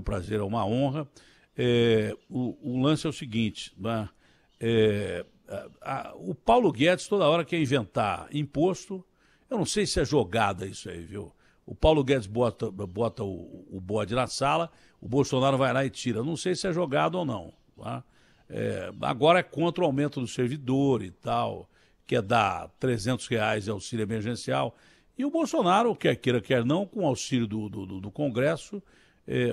prazer, é uma honra. O lance é o seguinte, né? O Paulo Guedes toda hora quer inventar imposto. Eu não sei se é jogada isso aí, viu? O Paulo Guedes bota o bode na sala, o Bolsonaro vai lá e tira. Não sei se é jogado ou não. Tá? Agora é contra o aumento do servidor e tal, quer dar R$300 de auxílio emergencial. E o Bolsonaro, quer queira, quer não, com o auxílio do Congresso,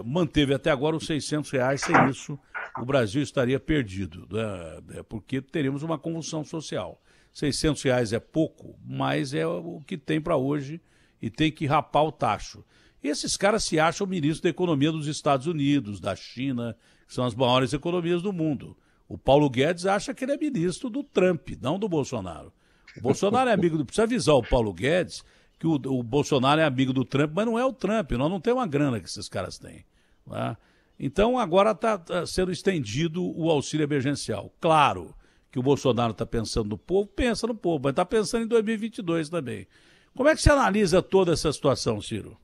manteve até agora os R$600. Sem isso, o Brasil estaria perdido, né? Porque teríamos uma convulsão social. R$600 é pouco, mas é o que tem para hoje e tem que rapar o tacho. E esses caras se acham ministro da economia dos Estados Unidos, da China, que são as maiores economias do mundo. O Paulo Guedes acha que ele é ministro do Trump, não do Bolsonaro. O Bolsonaro é amigo do... Precisa avisar o Paulo Guedes que o Bolsonaro é amigo do Trump, mas não é o Trump. Nós não temos uma grana que esses caras têm. Tá? Então agora está sendo estendido o auxílio emergencial. Claro que o Bolsonaro está pensando no povo, pensa no povo, mas está pensando em 2022 também. Como é que você analisa toda essa situação, Ciro?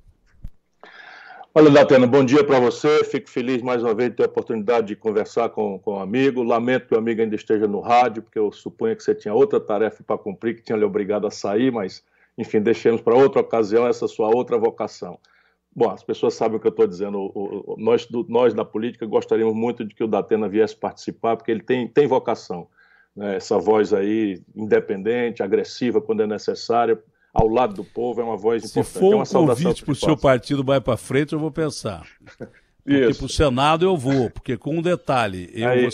Olha, Datena, bom dia para você. Fico feliz mais uma vez de ter a oportunidade de conversar com um amigo. Lamento que o amigo ainda esteja no rádio, porque eu suponho que você tinha outra tarefa para cumprir, que tinha lhe obrigado a sair, mas, enfim, deixemos para outra ocasião essa sua outra vocação. Bom, as pessoas sabem o que eu estou dizendo. Nós da política gostaríamos muito de que o Datena viesse participar, porque ele tem vocação, né? Essa voz aí independente, agressiva quando é necessária, ao lado do povo, é uma voz importante. Se for um convite para o seu partido vai para frente, eu vou pensar. Porque para o Senado eu vou, porque com um detalhe, eu vou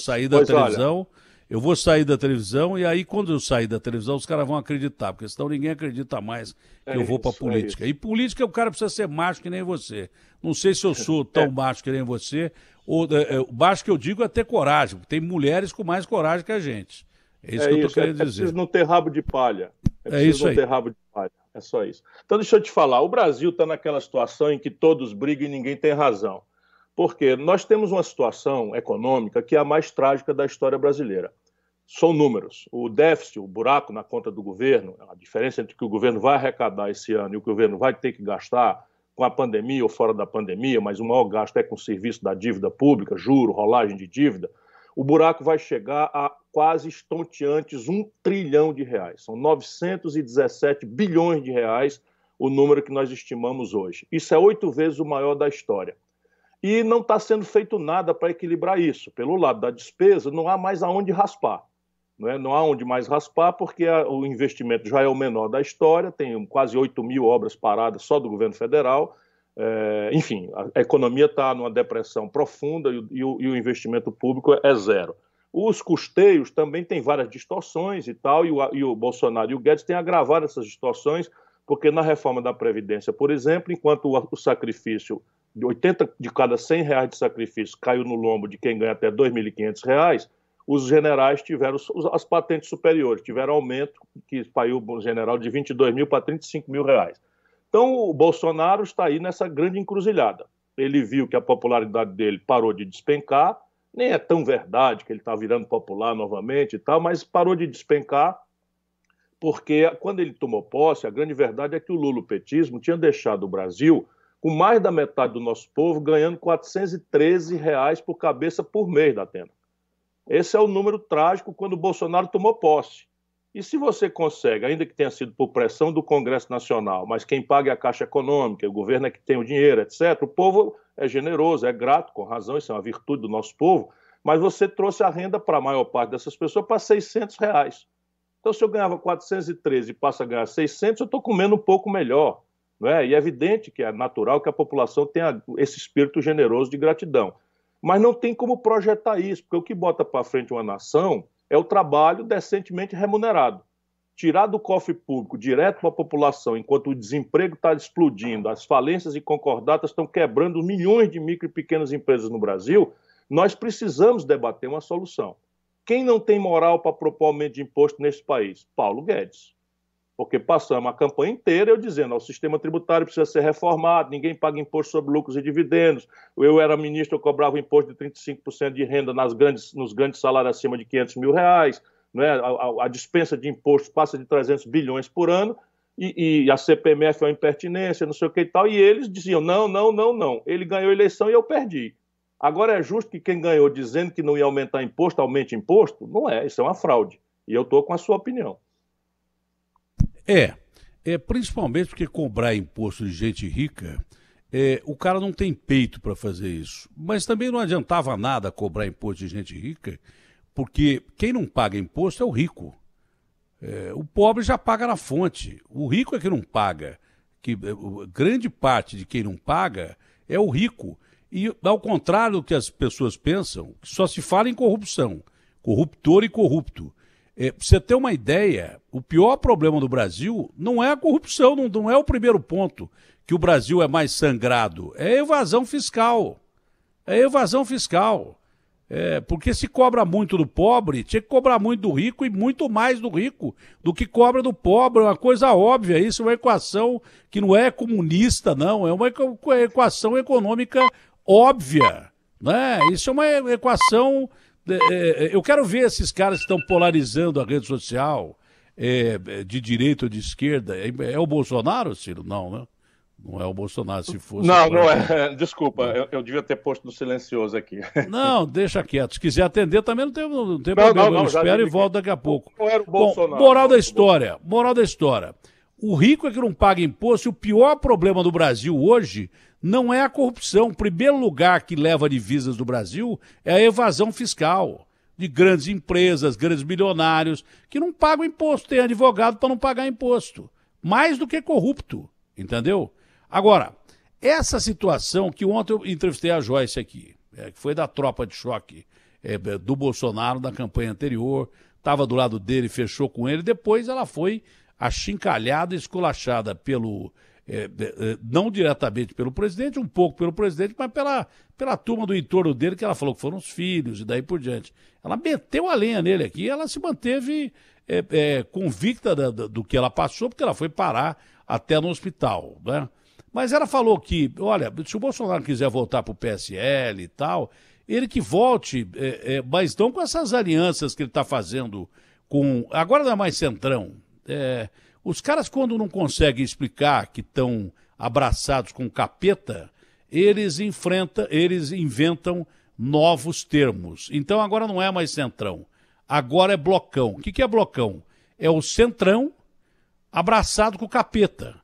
sair da televisão, e aí quando eu sair da televisão os caras vão acreditar, porque senão ninguém acredita mais que eu vou para a política. E política o cara precisa ser macho que nem você. Não sei se eu sou tão macho que nem você, ou macho que eu digo é ter coragem, porque tem mulheres com mais coragem que a gente. É isso que eu estou querendo dizer. É preciso não ter rabo de palha. É isso aí. Não ter rabo de palha. É só isso. Então, deixa eu te falar. O Brasil está naquela situação em que todos brigam e ninguém tem razão. Porque nós temos uma situação econômica que é a mais trágica da história brasileira. São números. O déficit, o buraco na conta do governo, a diferença entre o que o governo vai arrecadar esse ano e o que o governo vai ter que gastar com a pandemia ou fora da pandemia, mas o maior gasto é com o serviço da dívida pública, juro, rolagem de dívida, o buraco vai chegar a quase estonteantes R$1 trilhão. São 917 bilhões de reais o número que nós estimamos hoje. Isso é 8 vezes o maior da história. E não está sendo feito nada para equilibrar isso. Pelo lado da despesa, não há mais aonde raspar. Não há onde mais raspar porque o investimento já é o menor da história, tem quase 8.000 obras paradas só do governo federal. Enfim, a economia está numa depressão profunda e o investimento público é zero. Os custeios também têm várias distorções e tal, e o Bolsonaro e o Guedes têm agravado essas distorções, porque na reforma da Previdência, por exemplo, enquanto o sacrifício de 80 de cada R$100 de sacrifício caiu no lombo de quem ganha até R$2.500, os generais tiveram, as patentes superiores, tiveram aumento que saiu o general de 22 mil para 35 mil reais. Então, o Bolsonaro está aí nessa grande encruzilhada. Ele viu que a popularidade dele parou de despencar, nem é tão verdade que ele está virando popular novamente e tal, mas parou de despencar porque quando ele tomou posse, a grande verdade é que o lulopetismo tinha deixado o Brasil com mais da metade do nosso povo ganhando R$413 por cabeça por mês, Datena. Esse é o número trágico quando o Bolsonaro tomou posse. E se você consegue, ainda que tenha sido por pressão do Congresso Nacional, mas quem paga é a Caixa Econômica, o governo é que tem o dinheiro, etc., o povo é generoso, é grato, com razão, isso é uma virtude do nosso povo, mas você trouxe a renda para a maior parte dessas pessoas para R$600. Então, se eu ganhava 413 e passa a ganhar 600, eu estou comendo um pouco melhor. Não é? E é evidente que é natural que a população tenha esse espírito generoso de gratidão. Mas não tem como projetar isso, porque o que bota para frente uma nação é o trabalho decentemente remunerado. Tirar do cofre público direto para a população, enquanto o desemprego está explodindo, as falências e concordatas estão quebrando milhões de micro e pequenas empresas no Brasil, nós precisamos debater uma solução. Quem não tem moral para propor aumento de imposto nesse país? Paulo Guedes. Porque passamos a campanha inteira eu dizendo, o sistema tributário precisa ser reformado, ninguém paga imposto sobre lucros e dividendos. Eu era ministro, eu cobrava imposto de 35% de renda nos grandes salários acima de R$500 mil. Né? A dispensa de impostos passa de 300 bilhões por ano e a CPMF é uma impertinência, não sei o que e tal. E eles diziam, não. Ele ganhou a eleição e eu perdi. Agora, é justo que quem ganhou dizendo que não ia aumentar imposto, aumente imposto? Não é, isso é uma fraude. E eu estou com a sua opinião. Principalmente porque cobrar imposto de gente rica, o cara não tem peito para fazer isso. Mas também não adiantava nada cobrar imposto de gente rica, porque quem não paga imposto é o rico. O pobre já paga na fonte. O rico é que não paga. Grande parte de quem não paga é o rico. E, ao contrário do que as pessoas pensam, só se fala em corrupção. Corruptor e corrupto. Pra você ter uma ideia, o pior problema do Brasil não é a corrupção, não é o primeiro ponto que o Brasil é mais sangrado. É a evasão fiscal. É a evasão fiscal. Porque se cobra muito do pobre, tinha que cobrar muito do rico e muito mais do rico do que cobra do pobre. É uma coisa óbvia. Isso é uma equação que não é comunista, não. É uma equação econômica óbvia. Né? Isso é uma equação... Eu quero ver esses caras que estão polarizando a rede social de direita ou de esquerda. É o Bolsonaro, Ciro? Não, né? Não é o Bolsonaro, se fosse... Não, não é. Desculpa, eu devia ter posto no silencioso aqui. Não, deixa quieto. Se quiser atender também não tem problema. Não, eu espero e volto daqui a pouco. Não era o Bolsonaro. Bom, moral da história. O rico é que não paga imposto e o pior problema do Brasil hoje não é a corrupção. O primeiro lugar que leva divisas do Brasil é a evasão fiscal de grandes empresas, grandes milionários, que não pagam imposto. Tem advogado para não pagar imposto. Mais do que corrupto, entendeu? Agora, essa situação que ontem eu entrevistei a Joyce aqui, que foi da tropa de choque do Bolsonaro na campanha anterior, estava do lado dele, fechou com ele, depois ela foi achincalhada, esculachada pelo... não diretamente pelo presidente, um pouco pelo presidente, mas pela turma do entorno dele, que ela falou que foram os filhos e daí por diante. Ela meteu a lenha nele aqui e ela se manteve convicta do que ela passou, porque ela foi parar até no hospital, né? Mas ela falou que, olha, se o Bolsonaro quiser voltar para o PSL e tal, ele que volte, mas não com essas alianças que ele está fazendo com... Agora não é mais centrão. Os caras, quando não conseguem explicar que estão abraçados com o capeta, eles inventam novos termos. Então agora não é mais centrão, agora é blocão. O que é blocão? É o centrão abraçado com o capeta.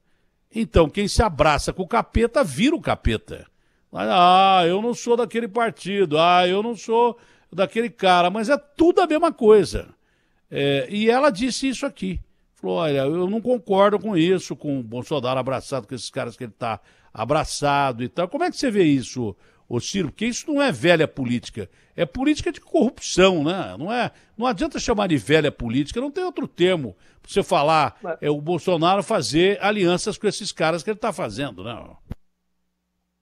Então quem se abraça com o capeta vira o capeta. Eu não sou daquele partido, eu não sou daquele cara, mas é tudo a mesma coisa. E ela disse isso aqui. Falou, olha, eu não concordo com isso, com o Bolsonaro abraçado com esses caras que ele está abraçado e tal. Como é que você vê isso, ô Ciro? Porque isso não é velha política, é política de corrupção, né? Não adianta chamar de velha política, não tem outro termo para você falar, o Bolsonaro fazer alianças com esses caras que ele está fazendo, né?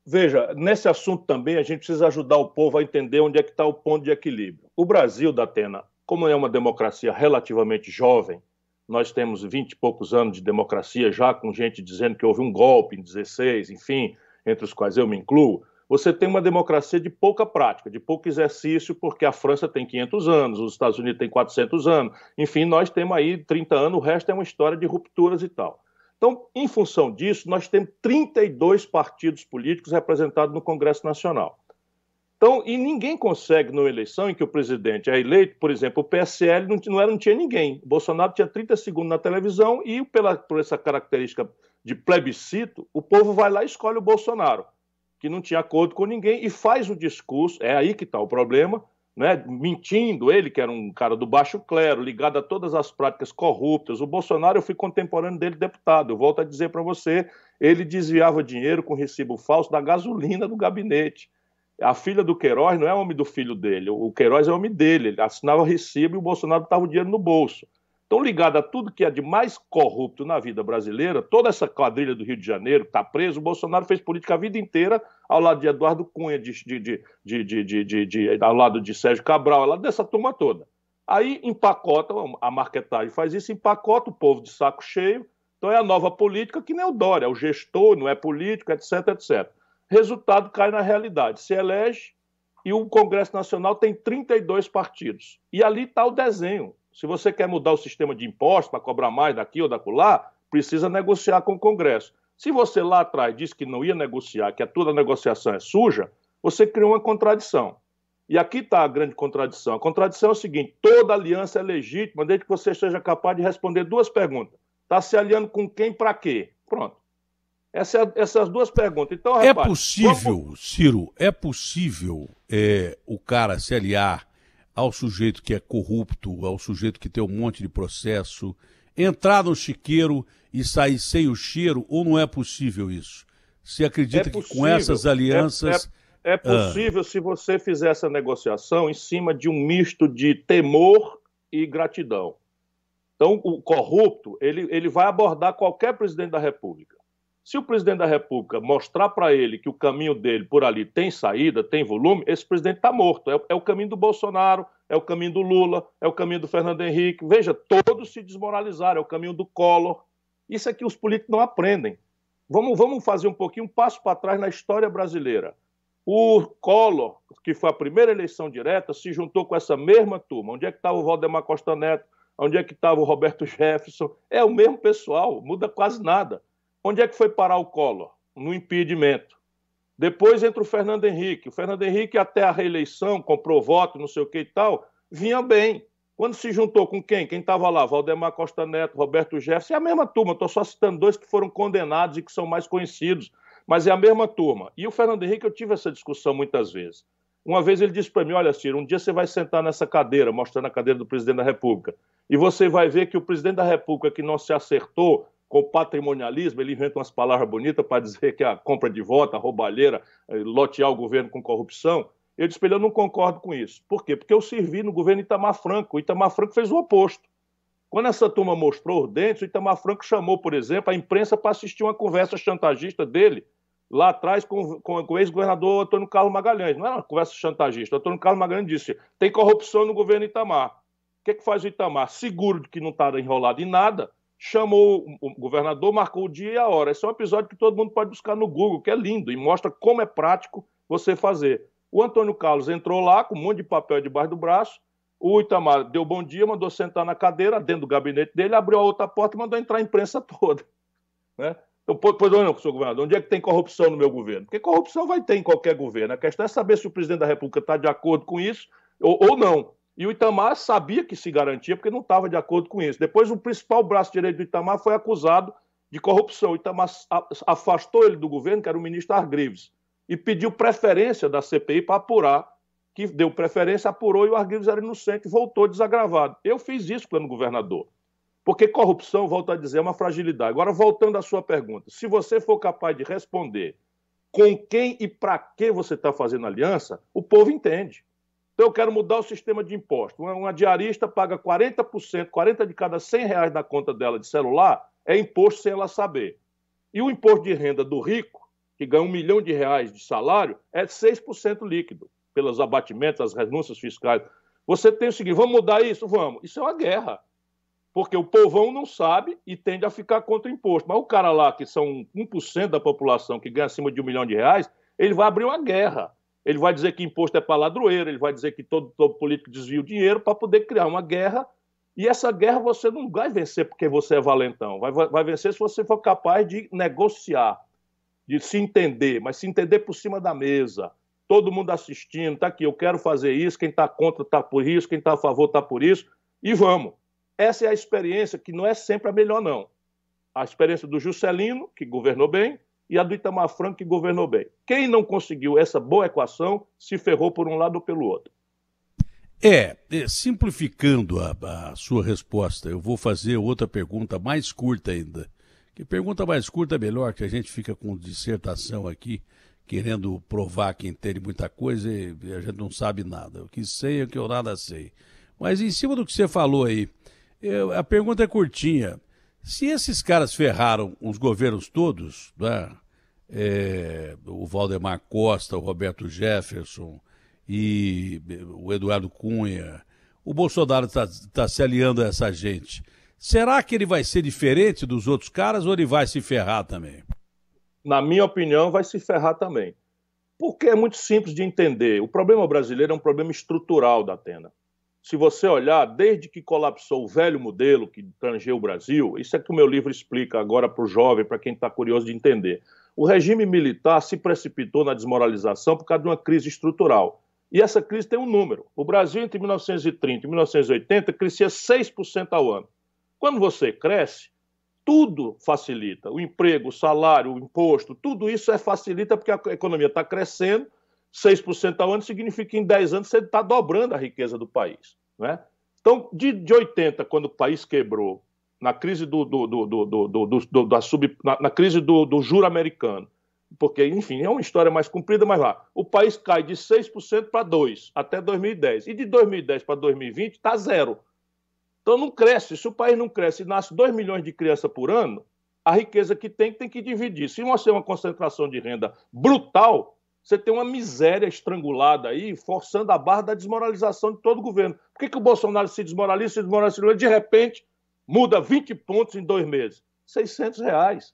Veja, nesse assunto também a gente precisa ajudar o povo a entender onde é que está o ponto de equilíbrio. O Brasil, Datena, como é uma democracia relativamente jovem, nós temos 20 e poucos anos de democracia já, com gente dizendo que houve um golpe em 16, enfim, entre os quais eu me incluo. Você tem uma democracia de pouca prática, de pouco exercício, porque a França tem 500 anos, os Estados Unidos têm 400 anos, enfim, nós temos aí 30 anos, o resto é uma história de rupturas e tal. Então, em função disso, nós temos 32 partidos políticos representados no Congresso Nacional. Então, e ninguém consegue, numa eleição em que o presidente é eleito, por exemplo, o PSL não tinha ninguém. O Bolsonaro tinha 30 segundos na televisão e, por essa característica de plebiscito, o povo vai lá e escolhe o Bolsonaro, que não tinha acordo com ninguém, e faz o discurso, é aí que está o problema, né? Mentindo, ele que era um cara do baixo clero, ligado a todas as práticas corruptas. O Bolsonaro, eu fui contemporâneo dele deputado, eu volto a dizer para você, ele desviava dinheiro com recibo falso da gasolina do gabinete. A filha do Queiroz não é homem do filho dele, o Queiroz é homem dele, ele assinava recibo e o Bolsonaro estava o dinheiro no bolso. Então, ligado a tudo que é de mais corrupto na vida brasileira, toda essa quadrilha do Rio de Janeiro que está preso, o Bolsonaro fez política a vida inteira ao lado de Eduardo Cunha, ao lado de Sérgio Cabral, ao lado dessa turma toda. Aí empacota, a marketagem faz isso, empacota o povo de saco cheio, então é a nova política que nem o Dória, é o gestor, não é político, etc, etc. Resultado, cai na realidade, se elege e o Congresso Nacional tem 32 partidos. E ali está o desenho. Se você quer mudar o sistema de impostos para cobrar mais daqui ou daquela, precisa negociar com o Congresso. Se você lá atrás disse que não ia negociar, que toda negociação é suja, você criou uma contradição. E aqui está a grande contradição. A contradição é o seguinte: toda aliança é legítima desde que você seja capaz de responder duas perguntas. Está se aliando com quem, para quê? Pronto. Essas duas perguntas. Então, É repare, possível, Ciro, é possível o cara se aliar ao sujeito que é corrupto, ao sujeito que tem um monte de processo, entrar no chiqueiro e sair sem o cheiro, ou não é possível isso? Você acredita que com essas alianças... É possível se você fizer essa negociação em cima de um misto de temor e gratidão. Então, o corrupto, ele vai abordar qualquer presidente da República. Se o presidente da República mostrar para ele que o caminho dele por ali tem saída, tem volume, esse presidente está morto. É o caminho do Bolsonaro, é o caminho do Lula, é o caminho do Fernando Henrique. Veja, todos se desmoralizaram, é o caminho do Collor. Isso é que os políticos não aprendem. Vamos fazer um pouquinho, um passo para trás na história brasileira. O Collor, que foi a primeira eleição direta, se juntou com essa mesma turma. Onde é que estava o Valdemar Costa Neto? Onde é que estava o Roberto Jefferson? É o mesmo pessoal, muda quase nada. Onde é que foi parar o Collor? No impedimento. Depois entra o Fernando Henrique. O Fernando Henrique, até a reeleição, comprou voto, não sei o que e tal, vinha bem. Quando se juntou com quem? Quem estava lá? Valdemar Costa Neto, Roberto Jefferson. É a mesma turma, estou só citando dois que foram condenados e que são mais conhecidos. Mas é a mesma turma. E o Fernando Henrique, eu tive essa discussão muitas vezes. Uma vez ele disse para mim: olha, Ciro, um dia você vai sentar nessa cadeira, mostrando a cadeira do presidente da República, e você vai ver que o presidente da República que não se acertou com o patrimonialismo, ele inventa umas palavras bonitas para dizer que a compra de voto, a roubalheira, lotear o governo com corrupção. Eu disse para ele: eu não concordo com isso. Por quê? Porque eu servi no governo Itamar Franco. O Itamar Franco fez o oposto. Quando essa turma mostrou os dentes, o Itamar Franco chamou, por exemplo, a imprensa para assistir uma conversa chantagista dele, lá atrás com o ex-governador Antônio Carlos Magalhães. Não era uma conversa chantagista. O Antônio Carlos Magalhães disse: tem corrupção no governo Itamar. O que faz o Itamar? Seguro de que não está enrolado em nada, chamou o governador, marcou o dia e a hora. Esse é um episódio que todo mundo pode buscar no Google, que é lindo, e mostra como é prático você fazer. O Antônio Carlos entrou lá com um monte de papel debaixo do braço, o Itamar deu bom dia, mandou sentar na cadeira, dentro do gabinete dele, abriu a outra porta e mandou entrar a imprensa toda. Né? Então, pois não, senhor governador, onde é que tem corrupção no meu governo? Porque corrupção vai ter em qualquer governo. A questão é saber se o presidente da República está de acordo com isso ou não. E o Itamar sabia que se garantia porque não estava de acordo com isso. Depois, o principal braço direito do Itamar foi acusado de corrupção. O Itamar afastou ele do governo, que era o ministro Argrives, e pediu preferência da CPI para apurar, que deu preferência, apurou, e o Argrives era inocente e voltou desagravado. Eu fiz isso pelo governador. Porque corrupção, volto a dizer, é uma fragilidade. Agora, voltando à sua pergunta, se você for capaz de responder com quem e para que você está fazendo aliança, o povo entende. Então, eu quero mudar o sistema de imposto. Uma diarista paga 40%, 40 de cada R$100 na conta dela de celular, é imposto sem ela saber. E o imposto de renda do rico, que ganha R$1 milhão de salário, é 6% líquido, pelos abatimentos, as renúncias fiscais. Você tem o seguinte: vamos mudar isso? Vamos. Isso é uma guerra. Porque o povão não sabe e tende a ficar contra o imposto. Mas o cara lá, que são 1% da população, que ganha acima de R$1 milhão, ele vai abrir uma guerra. Ele vai dizer que imposto é para ladroeiro, ele vai dizer que todo político desvia o dinheiro para poder criar uma guerra. E essa guerra você não vai vencer porque você é valentão. Vai vencer se você for capaz de negociar, de se entender, mas se entender por cima da mesa. Todo mundo assistindo, está aqui, eu quero fazer isso, quem está contra está por isso, quem está a favor está por isso, e vamos. Essa é a experiência que não é sempre a melhor, não. A experiência do Juscelino, que governou bem, e a do Itamar Franco, que governou bem. Quem não conseguiu essa boa equação se ferrou por um lado ou pelo outro. Simplificando a sua resposta, eu vou fazer outra pergunta mais curta ainda. Que pergunta mais curta é melhor, que a gente fica com dissertação aqui, querendo provar que entende muita coisa e a gente não sabe nada. O que sei é o que eu nada sei. Mas em cima do que você falou aí, a pergunta é curtinha. Se esses caras ferraram os governos todos, né? O Valdemar Costa, o Roberto Jefferson e o Eduardo Cunha, o Bolsonaro está se aliando a essa gente. Será que ele vai ser diferente dos outros caras ou ele vai se ferrar também? Na minha opinião, vai se ferrar também. Porque é muito simples de entender. O problema brasileiro é um problema estrutural da Atena. Se você olhar, desde que colapsou o velho modelo que tangeu o Brasil, isso é que o meu livro explica agora para o jovem, para quem está curioso de entender. O regime militar se precipitou na desmoralização por causa de uma crise estrutural. E essa crise tem um número. O Brasil, entre 1930 e 1980, crescia 6% ao ano. Quando você cresce, tudo facilita. O emprego, o salário, o imposto, tudo isso facilita porque a economia está crescendo. 6% ao ano significa que em 10 anos você está dobrando a riqueza do país. Né? Então, de 80, quando o país quebrou, na crise na crise do juro americano, porque, enfim, é uma história mais comprida, mas lá, o país cai de 6% para 2% até 2010. E de 2010 para 2020 está zero. Então não cresce. Se o país não cresce e nasce 2 milhões de crianças por ano, a riqueza que tem que dividir. Se você tem uma concentração de renda brutal, você tem uma miséria estrangulada aí, forçando a barra da desmoralização de todo o governo. Por que o Bolsonaro se desmoraliza, de repente, muda 20 pontos em 2 meses? R$600.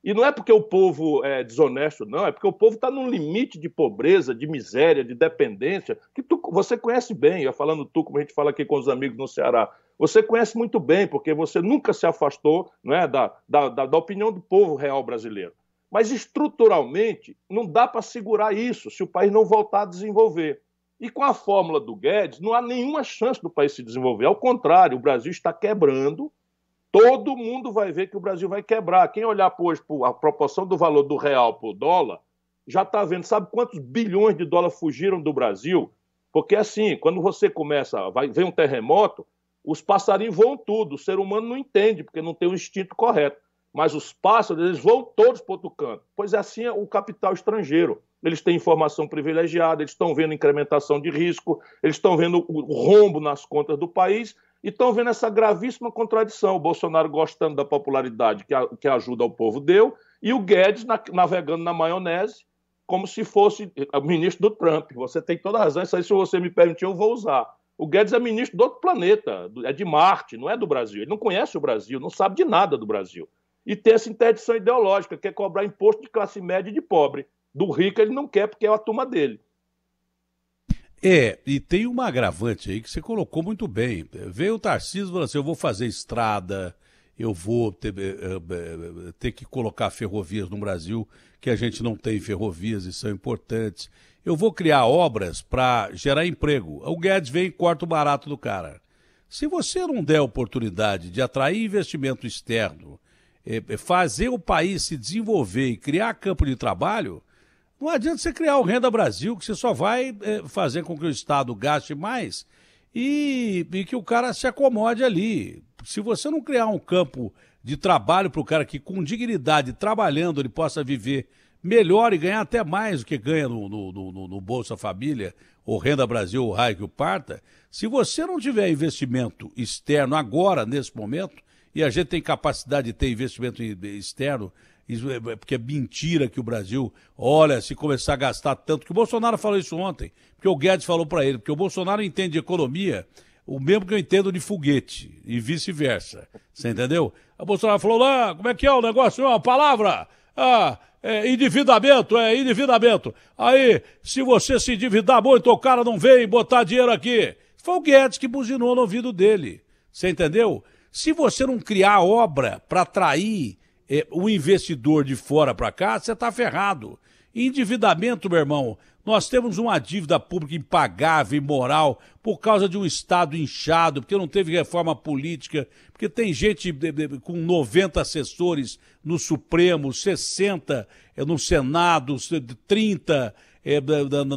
E não é porque o povo é desonesto, não, é porque o povo está num limite de pobreza, de miséria, de dependência, que você conhece bem, eu falando tu, como a gente fala aqui com os amigos no Ceará, você conhece muito bem, porque você nunca se afastou, não é, da opinião do povo real brasileiro. Mas estruturalmente não dá para segurar isso se o país não voltar a desenvolver. E com a fórmula do Guedes, não há nenhuma chance do país se desenvolver. Ao contrário, o Brasil está quebrando. Todo mundo vai ver que o Brasil vai quebrar. Quem olhar hoje a proporção do valor do real para o dólar, já está vendo. Sabe quantos bilhões de dólares fugiram do Brasil? Porque assim, quando você vem um terremoto, os passarinhos voam tudo. O ser humano não entende, porque não tem o instinto correto. Mas os pássaros, eles voam todos para outro canto. Pois é assim o capital estrangeiro. Eles têm informação privilegiada, eles estão vendo incrementação de risco, eles estão vendo o rombo nas contas do país, e estão vendo essa gravíssima contradição. O Bolsonaro gostando da popularidade que a ajuda ao povo deu, e o Guedes navegando na maionese, como se fosse o ministro do Trump. Você tem toda a razão, isso aí, se você me permitir, eu vou usar. O Guedes é ministro do outro planeta, é de Marte, não é do Brasil. Ele não conhece o Brasil, não sabe de nada do Brasil. E tem essa interdição ideológica, que é cobrar imposto de classe média e de pobre. Do rico ele não quer, porque é a turma dele. E tem uma agravante aí que você colocou muito bem. Veio o Tarcísio e falou assim, eu vou fazer estrada, eu vou ter que colocar ferrovias no Brasil, que a gente não tem ferrovias e são importantes. Eu vou criar obras para gerar emprego. O Guedes vem e corta o barato do cara. Se você não der oportunidade de atrair investimento externo, fazer o país se desenvolver e criar campo de trabalho, não adianta você criar o Renda Brasil, que você só vai fazer com que o Estado gaste mais e que o cara se acomode ali. Se você não criar um campo de trabalho para o cara que, com dignidade, trabalhando, ele possa viver melhor e ganhar até mais do que ganha no Bolsa Família, ou Renda Brasil, ou raio que o parta, se você não tiver investimento externo agora, nesse momento, e a gente tem capacidade de ter investimento externo, porque é mentira que o Brasil, olha, se começar a gastar tanto, que o Bolsonaro falou isso ontem, porque o Guedes falou para ele, porque o Bolsonaro entende de economia o mesmo que eu entendo de foguete, e vice-versa, você entendeu? O Bolsonaro falou lá, como é que é o negócio? Uma palavra, endividamento. Aí, se você se endividar muito, o cara não vem botar dinheiro aqui. Foi o Guedes que buzinou no ouvido dele, você entendeu? Se você não criar obra para atrair o investidor de fora para cá, você está ferrado. Endividamento, meu irmão, nós temos uma dívida pública impagável, imoral, por causa de um Estado inchado, porque não teve reforma política, porque tem gente com 90 assessores no Supremo, 60 no Senado, 30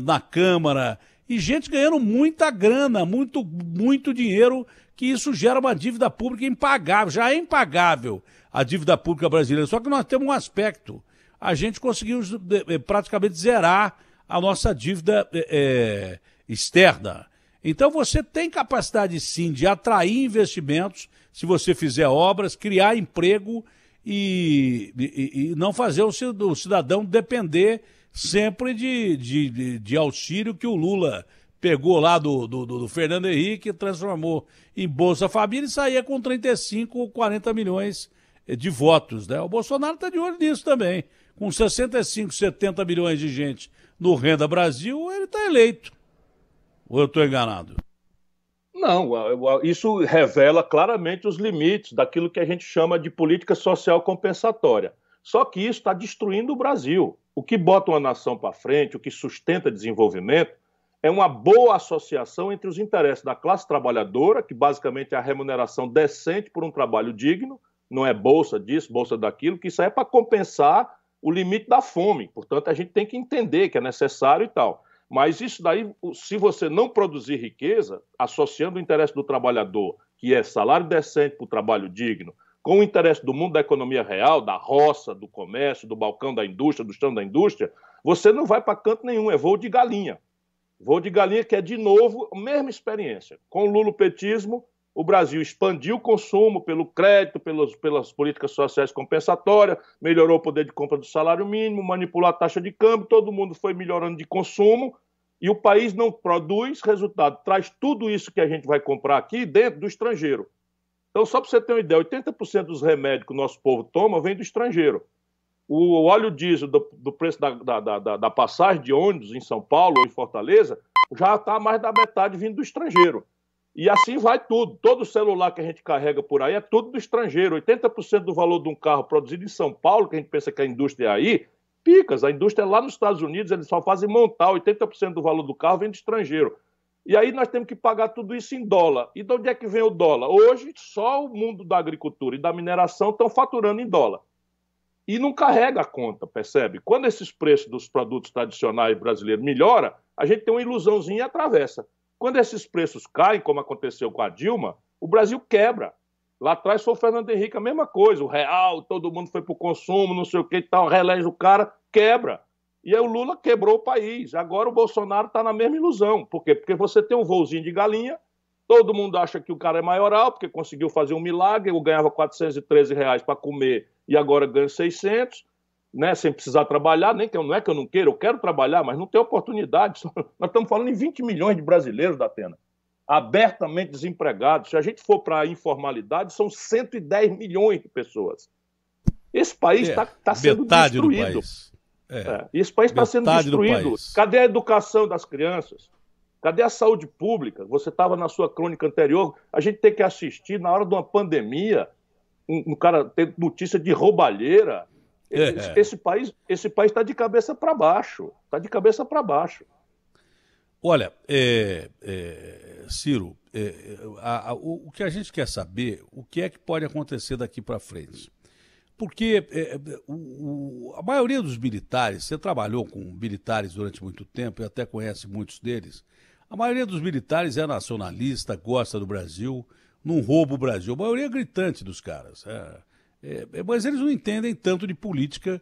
na Câmara, e gente ganhando muita grana, muito dinheiro, que isso gera uma dívida pública impagável. Já é impagável a dívida pública brasileira, só que nós temos um aspecto. A gente conseguiu praticamente zerar a nossa dívida externa. Então você tem capacidade sim de atrair investimentos, se você fizer obras, criar emprego e não fazer o cidadão depender sempre de auxílio que o Lula pegou lá do Fernando Henrique, transformou em Bolsa Família e saía com 35 ou 40 milhões de votos, né? O Bolsonaro está de olho nisso também. Com 65, 70 milhões de gente no Renda Brasil, ele está eleito. Ou eu estou enganado? Não, isso revela claramente os limites daquilo que a gente chama de política social compensatória. Só que isso está destruindo o Brasil. O que bota uma nação para frente, o que sustenta desenvolvimento, é uma boa associação entre os interesses da classe trabalhadora, que basicamente é a remuneração decente por um trabalho digno, não é bolsa disso, bolsa daquilo, que isso é para compensar o limite da fome. Portanto, a gente tem que entender que é necessário e tal. Mas isso daí, se você não produzir riqueza, associando o interesse do trabalhador, que é salário decente para o trabalho digno, com o interesse do mundo da economia real, da roça, do comércio, do balcão da indústria, do chão da indústria, você não vai para canto nenhum, é voo de galinha. Voo de galinha que é, de novo, a mesma experiência. Com o lulopetismo, o Brasil expandiu o consumo pelo crédito, pelas políticas sociais compensatórias, melhorou o poder de compra do salário mínimo, manipulou a taxa de câmbio, todo mundo foi melhorando de consumo e o país não produz resultado. Traz tudo isso que a gente vai comprar aqui dentro do estrangeiro. Então, só para você ter uma ideia, 80% dos remédios que o nosso povo toma vem do estrangeiro. O óleo diesel do preço da passagem de ônibus em São Paulo ou em Fortaleza já está mais da metade vindo do estrangeiro. E assim vai tudo. Todo celular que a gente carrega por aí é tudo do estrangeiro. 80% do valor de um carro produzido em São Paulo, que a gente pensa que a indústria é aí, picas. A indústria é lá nos Estados Unidos, eles só fazem montar. 80% do valor do carro vem do estrangeiro. E aí nós temos que pagar tudo isso em dólar. E de onde é que vem o dólar? Hoje, só o mundo da agricultura e da mineração estão faturando em dólar. E não carrega a conta, percebe? Quando esses preços dos produtos tradicionais brasileiros melhoram, a gente tem uma ilusãozinha e atravessa. Quando esses preços caem, como aconteceu com a Dilma, o Brasil quebra. Lá atrás foi o Fernando Henrique, a mesma coisa. O real, todo mundo foi para o consumo, não sei o que e tal, relege o cara, quebra. E aí o Lula quebrou o país. Agora o Bolsonaro está na mesma ilusão. Por quê? Porque você tem um voozinho de galinha, todo mundo acha que o cara é maioral, porque conseguiu fazer um milagre, eu ganhava R$ 413 para comer e agora ganho 600, né, sem precisar trabalhar, não é que eu não queira, eu quero trabalhar, mas não tenho oportunidade. Nós estamos falando em 20 milhões de brasileiros, Datena, abertamente desempregados. Se a gente for para a informalidade, são 110 milhões de pessoas. Esse país está sendo destruído. Esse país está sendo destruído. Cadê a educação das crianças? Cadê a saúde pública? Você estava na sua crônica anterior, a gente tem que assistir na hora de uma pandemia, um cara ter notícia de roubalheira. Esse país está de cabeça para baixo. Está de cabeça para baixo. Olha, Ciro, o que a gente quer saber, o que é que pode acontecer daqui para frente? Porque a maioria dos militares, você trabalhou com militares durante muito tempo e até conhece muitos deles, a maioria dos militares é nacionalista, gosta do Brasil, não rouba o Brasil. A maioria é gritante dos caras. Mas eles não entendem tanto de política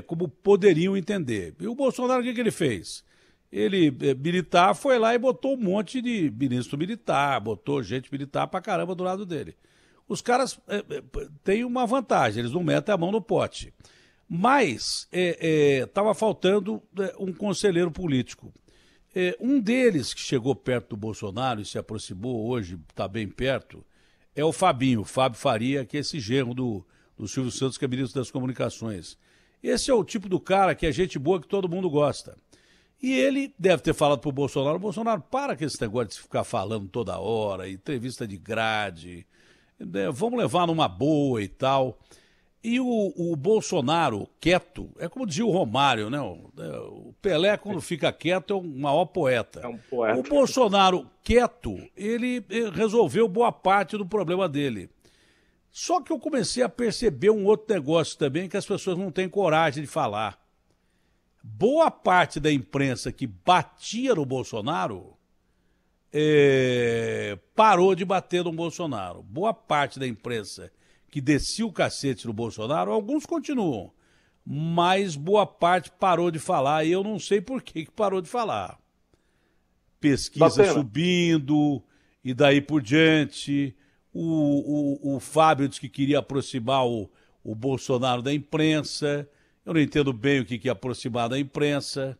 como poderiam entender. E o Bolsonaro, o que ele fez? Ele, militar, foi lá e botou um monte de ministro militar, botou gente militar pra caramba do lado dele. Os caras têm uma vantagem, eles não metem a mão no pote. Mas estava faltando um conselheiro político. Um deles que chegou perto do Bolsonaro e se aproximou, hoje está bem perto, é o Fábio Faria, que é esse genro do Silvio Santos, que é ministro das Comunicações. Esse é o tipo do cara que é gente boa, que todo mundo gosta. E ele deve ter falado para o Bolsonaro, para com esse negócio de ficar falando toda hora, entrevista de grade, vamos levar numa boa e tal. E o Bolsonaro quieto, é como dizia o Romário, né? O Pelé, quando fica quieto, é o maior poeta. É um poeta. O Bolsonaro quieto, ele resolveu boa parte do problema dele. Só que eu comecei a perceber um outro negócio também, que as pessoas não têm coragem de falar. Boa parte da imprensa que batia no Bolsonaro parou de bater no Bolsonaro. Boa parte da imprensa que descia o cacete no Bolsonaro, alguns continuam, mas boa parte parou de falar, e eu não sei por que parou de falar. Pesquisa subindo, e daí por diante. O Fábio disse que queria aproximar o Bolsonaro da imprensa. Eu não entendo bem o que é aproximar da imprensa,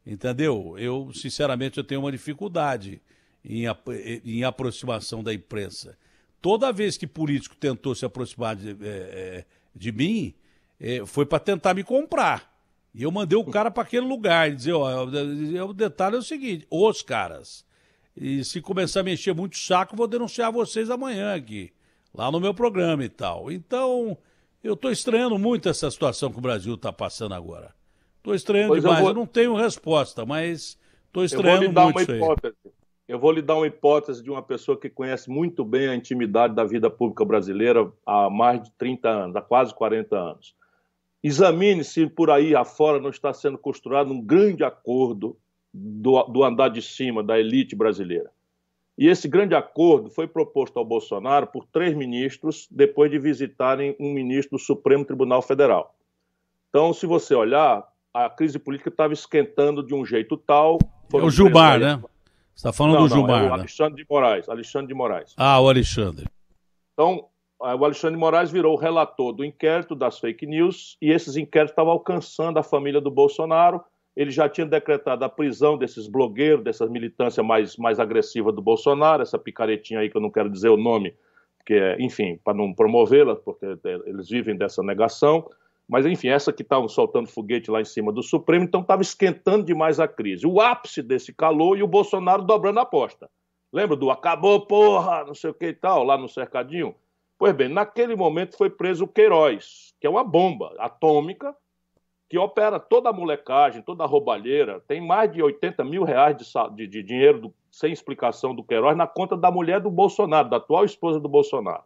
entendeu? Eu, sinceramente, eu tenho uma dificuldade em aproximação da imprensa. Toda vez que político tentou se aproximar de mim, foi para tentar me comprar. E eu mandei o cara para aquele lugar e dizer, o detalhe é o seguinte, os caras, e se começar a mexer muito o saco, vou denunciar vocês amanhã aqui, lá no meu programa e tal. Então, Eu estou estranhando muito essa situação que o Brasil está passando agora. Estou estranhando Pois demais. Eu não tenho resposta, mas estou estranhando muito isso aí. Eu vou lhe dar uma hipótese de uma pessoa que conhece muito bem a intimidade da vida pública brasileira há mais de 30 anos, há quase 40 anos. Examine se por aí afora não está sendo costurado um grande acordo do andar de cima da elite brasileira. E esse grande acordo foi proposto ao Bolsonaro por 3 ministros, depois de visitarem um ministro do Supremo Tribunal Federal. Então, se você olhar, a crise política estava esquentando de um jeito tal... É o Gilmar, né? Você está falando do Gilmar, é o Alexandre de Moraes. Alexandre de Moraes. Ah, o Alexandre. Então, o Alexandre de Moraes virou o relator do inquérito das fake news e esses inquéritos estavam alcançando a família do Bolsonaro. Ele já tinha decretado a prisão desses blogueiros, dessa militância mais agressiva do Bolsonaro, essa picaretinha aí que eu não quero dizer o nome, que é, enfim, para não promovê-la, porque eles vivem dessa negação. Mas, enfim, essa que estavam soltando foguete lá em cima do Supremo, então estava esquentando demais a crise. O ápice desse calor e o Bolsonaro dobrando a aposta. Lembra do acabou, porra, não sei o que e tal, lá no cercadinho? Pois bem, naquele momento foi preso o Queiroz, que é uma bomba atômica que opera toda a molecagem, toda a roubalheira. Tem mais de 80 mil reais de dinheiro sem explicação do Queiroz na conta da mulher do Bolsonaro, da atual esposa do Bolsonaro.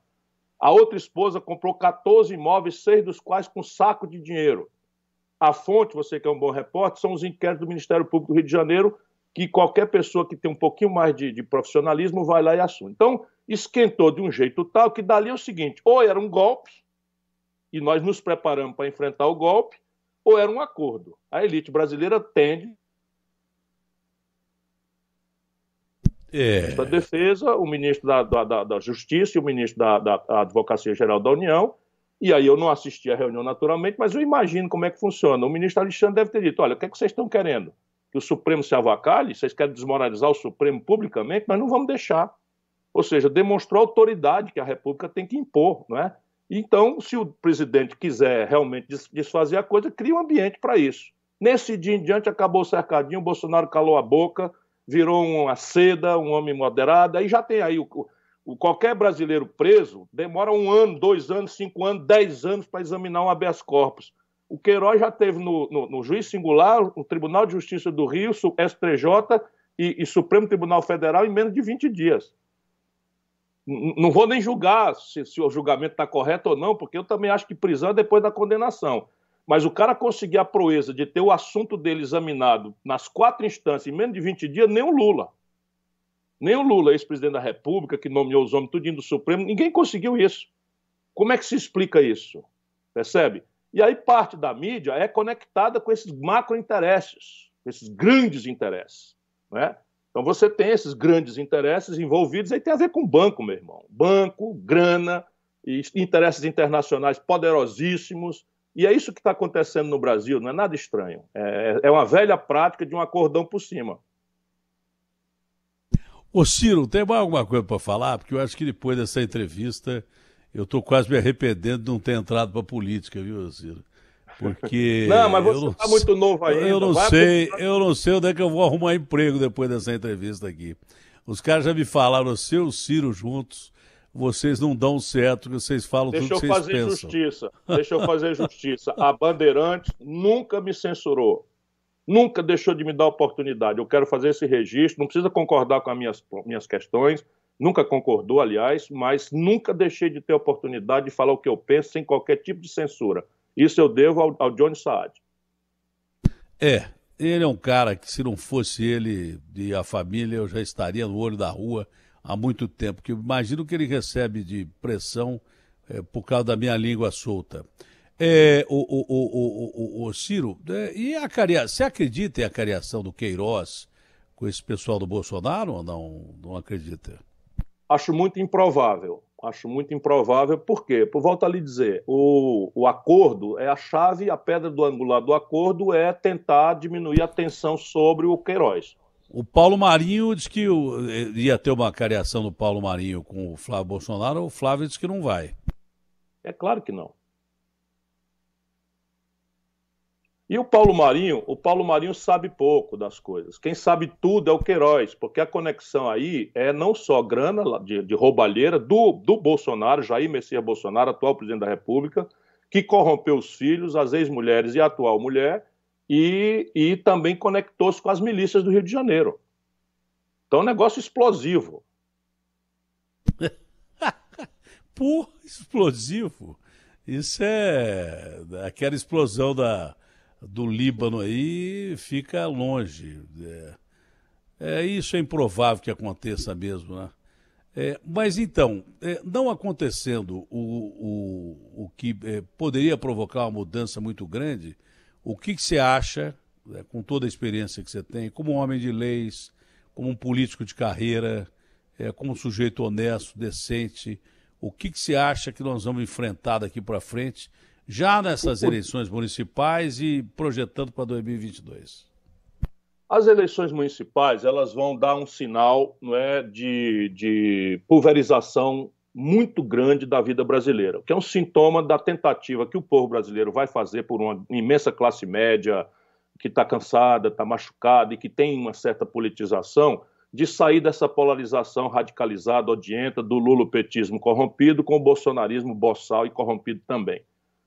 A outra esposa comprou 14 imóveis, 6 dos quais com saco de dinheiro. A fonte, você que é um bom repórter, são os inquéritos do Ministério Público do Rio de Janeiro, que qualquer pessoa que tem um pouquinho mais de profissionalismo vai lá e assume. Então, esquentou de um jeito tal que dali é o seguinte, ou era um golpe, e nós nos preparamos para enfrentar o golpe, ou era um acordo. A elite brasileira tende... Da Defesa, o ministro da Justiça e o ministro da Advocacia Geral da União, e aí eu não assisti à reunião naturalmente, mas eu imagino como é que funciona. O ministro Alexandre deve ter dito, olha, o que é que vocês estão querendo? Que o Supremo se avacalhe? Vocês querem desmoralizar o Supremo publicamente? Mas não vamos deixar. Ou seja, demonstrou a autoridade que a República tem que impor, não é? Então, se o presidente quiser realmente desfazer a coisa, cria um ambiente para isso. Nesse dia em diante, acabou o cercadinho, o Bolsonaro calou a boca, virou uma seda, um homem moderado, aí já tem aí qualquer brasileiro preso demora 1 ano, 2 anos, 5 anos, 10 anos para examinar um habeas corpus. O Queiroz já teve no juiz singular, o Tribunal de Justiça do Rio, STJ e Supremo Tribunal Federal em menos de 20 dias. Não vou nem julgar se o julgamento está correto ou não, porque eu também acho que prisão é depois da condenação. Mas o cara conseguir a proeza de ter o assunto dele examinado nas 4 instâncias em menos de 20 dias, nem o Lula. Nem o Lula, ex-presidente da República, que nomeou os homens tudinho do Supremo, ninguém conseguiu isso. Como é que se explica isso? Percebe? E aí parte da mídia é conectada com esses macro-interesses, esses grandes interesses, né? Então você tem esses grandes interesses envolvidos, aí tem a ver com banco, meu irmão. Banco, grana, e interesses internacionais poderosíssimos. E é isso que está acontecendo no Brasil, não é nada estranho. É uma velha prática de um acordão por cima. Ô Ciro, tem mais alguma coisa para falar? Porque eu acho que depois dessa entrevista eu estou quase me arrependendo de não ter entrado para a política, viu, Ciro? Porque... Não, mas você está muito novo ainda. Eu não sei onde é que eu vou arrumar emprego depois dessa entrevista aqui. Os caras já me falaram, seu e o Ciro juntos, vocês não dão certo, vocês falam tudo que vocês pensam. Deixa eu fazer justiça. A Bandeirantes nunca me censurou. Nunca deixou de me dar oportunidade. Eu quero fazer esse registro, não precisa concordar com as minhas questões, nunca concordou, aliás, mas nunca deixei de ter oportunidade de falar o que eu penso sem qualquer tipo de censura. Isso eu devo ao Johnny Saad. Ele é um cara que, se não fosse ele e a família, eu já estaria no olho da rua há muito tempo, porque eu imagino que ele recebe de pressão por causa da minha língua solta. O Ciro, e você acredita em a cariação do Queiroz com esse pessoal do Bolsonaro ou não acredita? Acho muito improvável. Por quê? Por volta a lhe dizer, o acordo é a chave, a pedra do angular do acordo é tentar diminuir a tensão sobre o Queiroz. O Paulo Marinho disse que ia ter uma cariação do Paulo Marinho com o Flávio Bolsonaro, o Flávio disse que não vai. É claro que não. E o Paulo Marinho sabe pouco das coisas. Quem sabe tudo é o Queiroz, porque a conexão aí é não só grana de roubalheira do Bolsonaro, Jair Messias Bolsonaro, atual presidente da República, que corrompeu os filhos, as ex-mulheres e a atual mulher, e também conectou-se com as milícias do Rio de Janeiro. Então é um negócio explosivo. Pô, explosivo. Isso é aquela explosão do Líbano aí, fica longe. Isso é improvável que aconteça mesmo, né? Mas então, não acontecendo o que poderia provocar uma mudança muito grande, o que você acha, com toda a experiência que você tem, como um homem de leis, como um político de carreira, como um sujeito honesto, decente, o que você acha que nós vamos enfrentar daqui para frente, já nessas eleições municipais e projetando para 2022? As eleições municipais, elas vão dar um sinal, não é, de pulverização muito grande da vida brasileira, que é um sintoma da tentativa que o povo brasileiro vai fazer por uma imensa classe média que está cansada, está machucada e que tem uma certa politização, de sair dessa polarização radicalizada, odienta, do lulopetismo corrompido com o bolsonarismo boçal e corrompido também.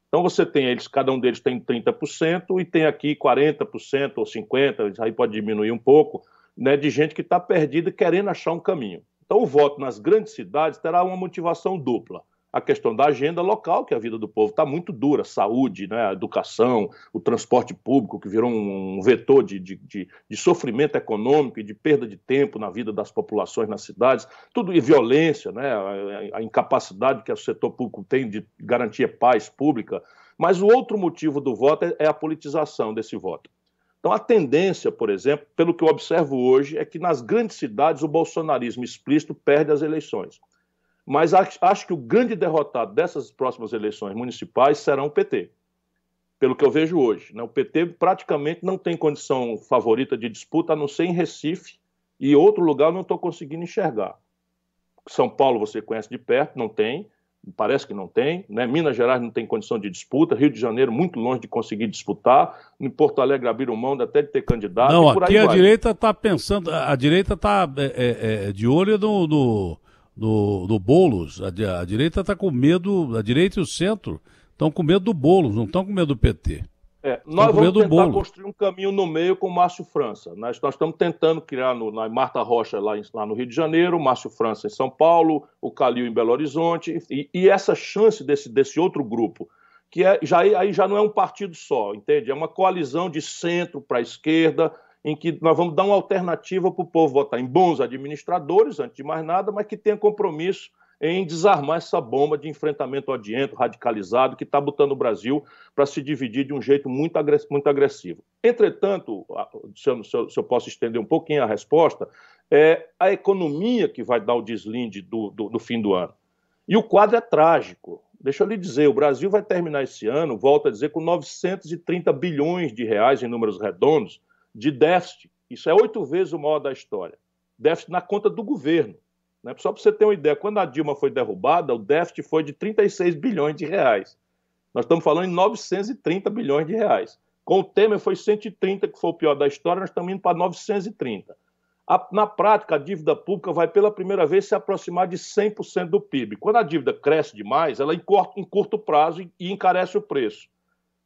Então você tem eles, cada um deles tem 30% e tem aqui 40% ou 50%, aí pode diminuir um pouco, né, de gente que está perdida querendo achar um caminho. Então o voto nas grandes cidades terá uma motivação dupla. A questão da agenda local, que a vida do povo está muito dura, saúde, né, a educação, o transporte público, que virou um vetor de sofrimento econômico e de perda de tempo na vida das populações nas cidades, tudo, e violência, né, a incapacidade que o setor público tem de garantir paz pública. Mas o outro motivo do voto é a politização desse voto. Então a tendência, por exemplo, pelo que eu observo hoje, é que nas grandes cidades o bolsonarismo explícito perde as eleições. Mas acho que o grande derrotado dessas próximas eleições municipais será o PT, pelo que eu vejo hoje, né? O PT praticamente não tem condição favorita de disputa, a não ser em Recife, e outro lugar eu não estou conseguindo enxergar. São Paulo você conhece de perto, não tem, parece que não tem, né? Minas Gerais não tem condição de disputa, Rio de Janeiro muito longe de conseguir disputar, em Porto Alegre abriram mão até de ter candidato. Não, e por aqui aí a vai. direita está pensando, a direita está de olho no Boulos. A direita está com medo, a direita e o centro estão com medo do Boulos, não estão com medo do PT. Nós vamos tentar construir um caminho no meio com o Márcio França. Nós estamos tentando criar na Marta Rocha, lá no Rio de Janeiro, o Márcio França em São Paulo, o Calil em Belo Horizonte, e essa chance desse outro grupo, que aí já não é um partido só, entende? É uma coalizão de centro para a esquerda, em que nós vamos dar uma alternativa para o povo votar em bons administradores, antes de mais nada, mas que tenha compromisso em desarmar essa bomba de enfrentamento odiento, radicalizado, que está botando o Brasil para se dividir de um jeito muito agressivo. Entretanto, se eu posso estender um pouquinho a resposta, é a economia que vai dar o deslinde do fim do ano. E o quadro é trágico. Deixa eu lhe dizer, o Brasil vai terminar esse ano, volto a dizer, com 930 bilhões de reais em números redondos, de déficit. Isso é 8 vezes o maior da história. Déficit na conta do governo. Né? Só para você ter uma ideia, quando a Dilma foi derrubada, o déficit foi de 36 bilhões de reais. Nós estamos falando em 930 bilhões de reais. Com o Temer foi 130, que foi o pior da história, nós estamos indo para 930. Na prática, a dívida pública vai pela primeira vez se aproximar de 100% do PIB. Quando a dívida cresce demais, ela em curto prazo e encarece o preço.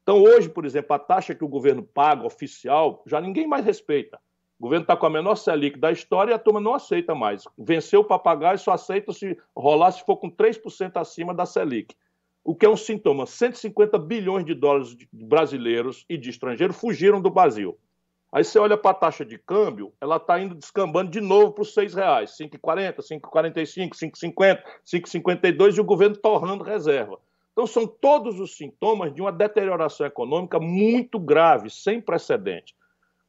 Então, hoje, por exemplo, a taxa que o governo paga oficial, já ninguém mais respeita. O governo está com a menor Selic da história e a turma não aceita mais. Venceu o papagaio e só aceita se rolar se for com 3% acima da Selic. O que é um sintoma. 150 bilhões de dólares brasileiros e de estrangeiros fugiram do Brasil. Aí você olha para a taxa de câmbio, ela está indo descambando de novo para os R$6, 5,40, 5,45, 5,50, 5,52 e o governo torrando reserva. Então, são todos os sintomas de uma deterioração econômica muito grave, sem precedente.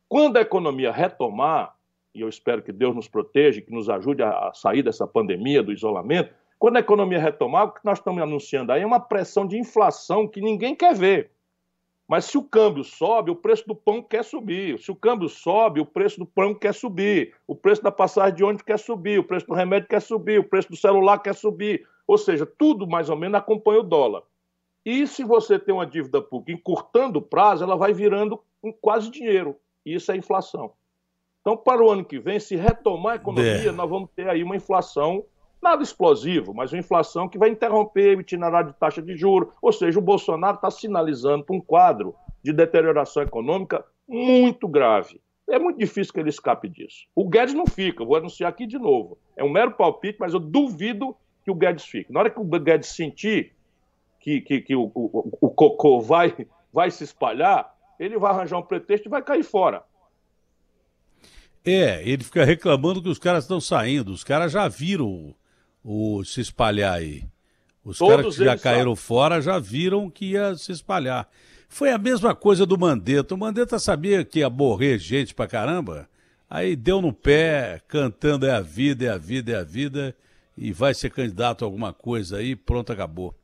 Quando a economia retomar, e eu espero que Deus nos proteja, que nos ajude a sair dessa pandemia, do isolamento, quando a economia retomar, o que nós estamos anunciando aí é uma pressão de inflação que ninguém quer ver. Mas se o câmbio sobe, o preço do pão quer subir. Se o câmbio sobe, o preço do pão quer subir. O preço da passagem de ônibus quer subir. O preço do remédio quer subir. O preço do celular quer subir. Ou seja, tudo mais ou menos acompanha o dólar. E se você tem uma dívida pública encurtando o prazo, ela vai virando quase dinheiro. E isso é inflação. Então, para o ano que vem, se retomar a economia, nós vamos ter aí uma inflação Nada explosivo, mas uma inflação que vai interromper o itinerário de taxa de juros. Ou seja, o Bolsonaro está sinalizando para um quadro de deterioração econômica muito grave. É muito difícil que ele escape disso. O Guedes não fica, vou anunciar aqui de novo. É um mero palpite, mas eu duvido que o Guedes fique. Na hora que o Guedes sentir que o cocô vai se espalhar, ele vai arranjar um pretexto e vai cair fora. Ele fica reclamando que os caras estão saindo. Os caras já viram se espalhar aí. Os caras que já caíram fora já viram que ia se espalhar. Foi a mesma coisa do Mandetta. O Mandetta sabia que ia morrer gente pra caramba, aí deu no pé, cantando é a vida, é a vida, é a vida, e vai ser candidato a alguma coisa aí, pronto, acabou.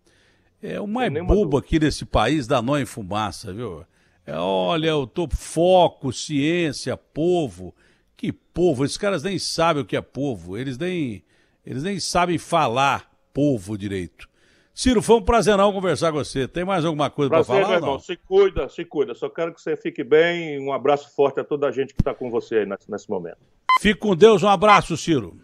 O mais bobo aqui nesse país dá nó em fumaça, viu? Olha, eu tô foco, ciência, povo. Que povo? Esses caras nem sabem o que é povo. Eles nem sabem falar povo direito. Ciro, foi um prazerão conversar com você. Tem mais alguma coisa para falar? Meu irmão. Se cuida, se cuida. Só quero que você fique bem. Um abraço forte a toda a gente que está com você aí nesse momento. Fique com Deus. Um abraço, Ciro.